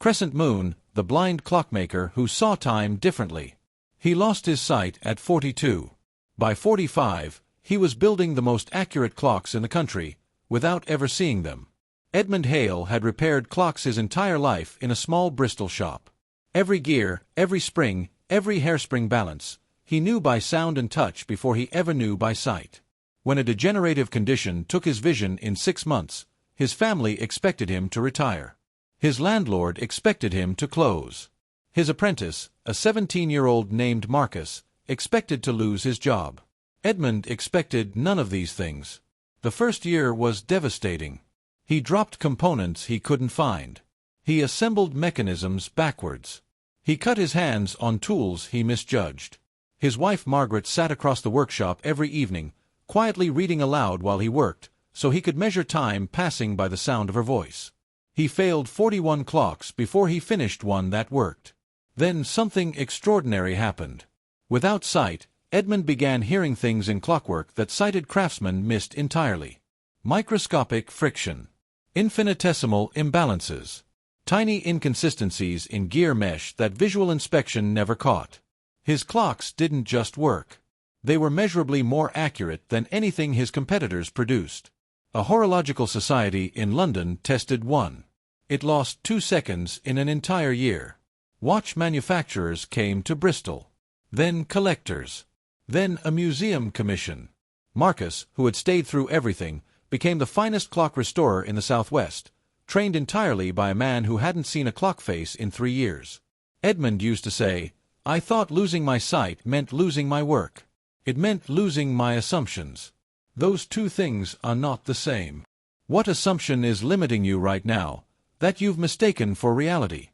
Crescent Moon, the blind clockmaker who saw time differently. He lost his sight at 42. By 45, he was building the most accurate clocks in the country, without ever seeing them. Edmund Hale had repaired clocks his entire life in a small Bristol shop. Every gear, every spring, every hairspring balance, he knew by sound and touch before he ever knew by sight. When a degenerative condition took his vision in 6 months, his family expected him to retire. His landlord expected him to close. His apprentice, a 17-year-old named Marcus, expected to lose his job. Edmund expected none of these things. The first year was devastating. He dropped components he couldn't find. He assembled mechanisms backwards. He cut his hands on tools he misjudged. His wife Margaret sat across the workshop every evening, quietly reading aloud while he worked, so he could measure time passing by the sound of her voice. He failed 41 clocks before he finished one that worked. Then something extraordinary happened. Without sight, Edmund began hearing things in clockwork that sighted craftsmen missed entirely. Microscopic friction. Infinitesimal imbalances. Tiny inconsistencies in gear mesh that visual inspection never caught. His clocks didn't just work. They were measurably more accurate than anything his competitors produced. A horological society in London tested one. It lost 2 seconds in an entire year. Watch manufacturers came to Bristol. Then collectors. Then a museum commission. Marcus, who had stayed through everything, became the finest clock restorer in the Southwest, trained entirely by a man who hadn't seen a clock face in 3 years. Edmund used to say, "I thought losing my sight meant losing my work. It meant losing my assumptions. Those two things are not the same. What assumption is limiting you right now, that you've mistaken for reality?"